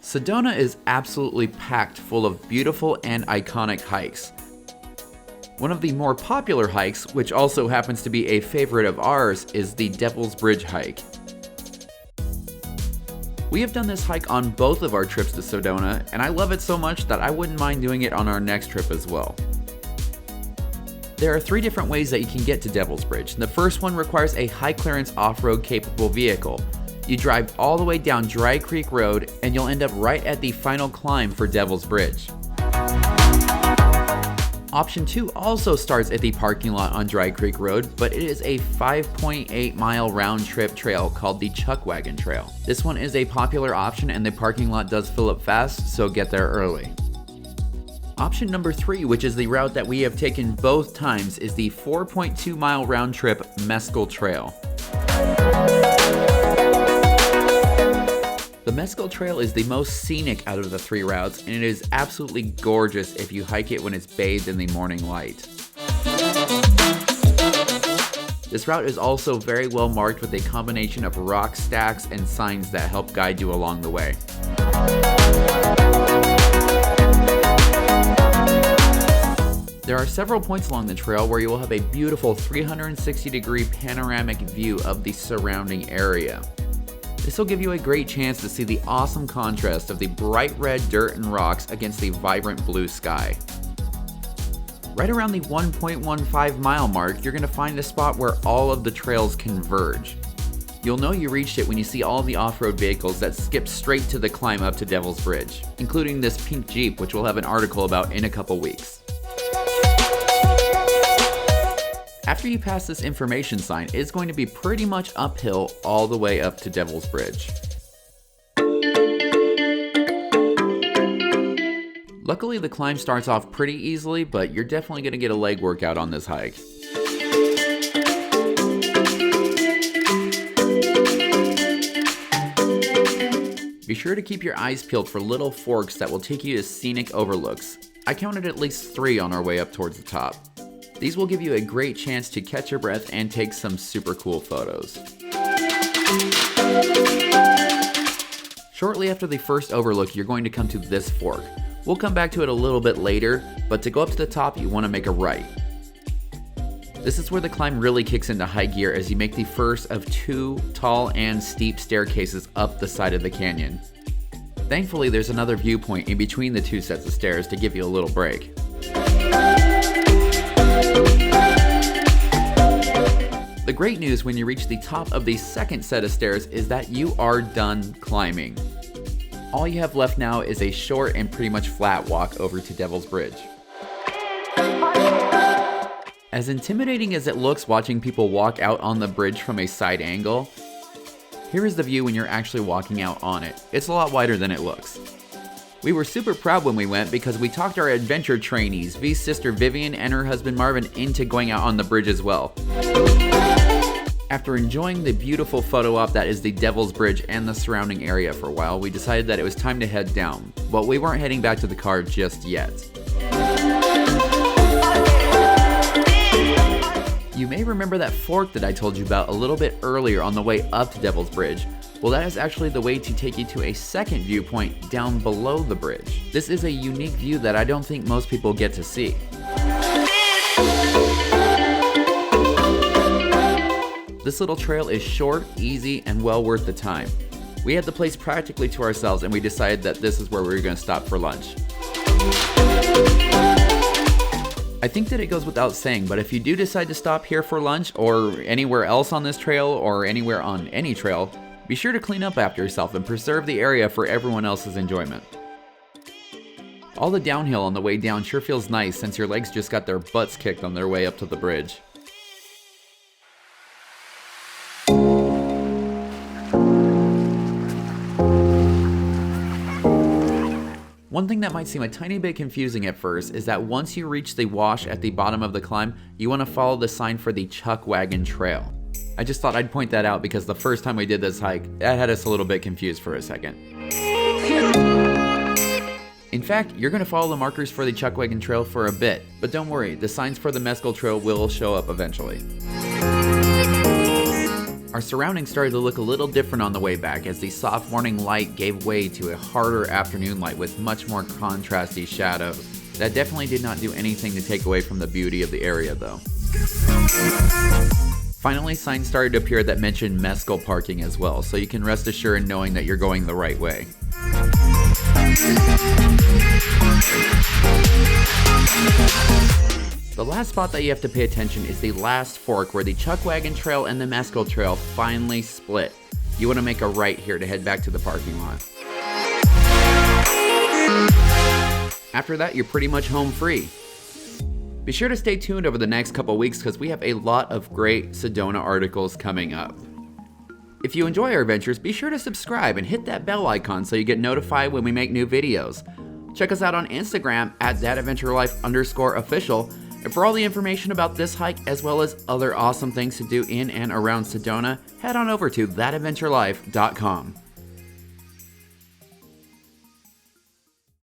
Sedona is absolutely packed full of beautiful and iconic hikes. One of the more popular hikes, which also happens to be a favorite of ours, is the Devil's Bridge hike. We have done this hike on both of our trips to Sedona, and I love it so much that I wouldn't mind doing it on our next trip as well. There are 3 different ways that you can get to Devil's Bridge. The first one requires a high clearance off-road capable vehicle. You drive all the way down Dry Creek Road and you'll end up right at the final climb for Devil's Bridge. Option 2 also starts at the parking lot on Dry Creek Road, but it is a 5.8 mile round trip trail called the Chuck Wagon Trail. This one is a popular option and the parking lot does fill up fast, so get there early. Option number 3, which is the route that we have taken both times, is the 4.2 mile round trip Mescal Trail. The Mescal Trail is the most scenic out of the 3 routes, and it is absolutely gorgeous if you hike it when it's bathed in the morning light. This route is also very well marked with a combination of rock stacks and signs that help guide you along the way. There are several points along the trail where you will have a beautiful 360-degree panoramic view of the surrounding area. This will give you a great chance to see the awesome contrast of the bright red dirt and rocks against the vibrant blue sky. Right around the 1.15 mile mark, you're going to find a spot where all of the trails converge. You'll know you reached it when you see all the off-road vehicles that skip straight to the climb up to Devil's Bridge, including this pink Jeep, which we'll have an article about in a couple weeks. After you pass this information sign, it's going to be pretty much uphill all the way up to Devil's Bridge. Luckily, the climb starts off pretty easily, but you're definitely going to get a leg workout on this hike. Be sure to keep your eyes peeled for little forks that will take you to Scenic Overlooks. I counted at least 3 on our way up towards the top. These will give you a great chance to catch your breath and take some super cool photos. Shortly after the first overlook, you're going to come to this fork. We'll come back to it a little bit later, but to go up to the top, you want to make a right. This is where the climb really kicks into high gear as you make the first of 2 tall and steep staircases up the side of the canyon. Thankfully, there's another viewpoint in between the 2 sets of stairs to give you a little break. The great news when you reach the top of the second set of stairs is that you are done climbing. All you have left now is a short and pretty much flat walk over to Devil's Bridge. As intimidating as it looks watching people walk out on the bridge from a side angle, here is the view when you're actually walking out on it. It's a lot wider than it looks. We were super proud when we went because we talked our adventure trainees, V's sister Vivian and her husband Marvin, into going out on the bridge as well. After enjoying the beautiful photo op that is the Devil's Bridge and the surrounding area for a while, we decided that it was time to head down, but we weren't heading back to the car just yet. You may remember that fork that I told you about a little bit earlier on the way up to Devil's Bridge. Well, that is actually the way to take you to a second viewpoint down below the bridge. This is a unique view that I don't think most people get to see. This little trail is short, easy, and well worth the time. We had the place practically to ourselves and we decided that this is where we were going to stop for lunch. I think that it goes without saying, but if you do decide to stop here for lunch or anywhere else on this trail or anywhere on any trail, be sure to clean up after yourself and preserve the area for everyone else's enjoyment. All the downhill on the way down sure feels nice since your legs just got their butts kicked on their way up to the bridge. One thing that might seem a tiny bit confusing at first is that once you reach the wash at the bottom of the climb, you want to follow the sign for the Chuck Wagon Trail. I just thought I'd point that out because the first time we did this hike, that had us a little bit confused for a second. In fact, you're going to follow the markers for the Chuck Wagon Trail for a bit, but don't worry, the signs for the Mescal Trail will show up eventually. Our surroundings started to look a little different on the way back as the soft morning light gave way to a harder afternoon light with much more contrasty shadows. That definitely did not do anything to take away from the beauty of the area though. Finally, signs started to appear that mentioned Mescal parking as well, so you can rest assured in knowing that you're going the right way. The last spot that you have to pay attention is the last fork where the Chuckwagon Trail and the Mescal Trail finally split. You want to make a right here to head back to the parking lot. After that, you're pretty much home free. Be sure to stay tuned over the next couple weeks because we have a lot of great Sedona articles coming up. If you enjoy our adventures, be sure to subscribe and hit that bell icon so you get notified when we make new videos. Check us out on Instagram at @thatadventurelife_official. And for all the information about this hike as well as other awesome things to do in and around Sedona, head on over to thatadventurelife.com.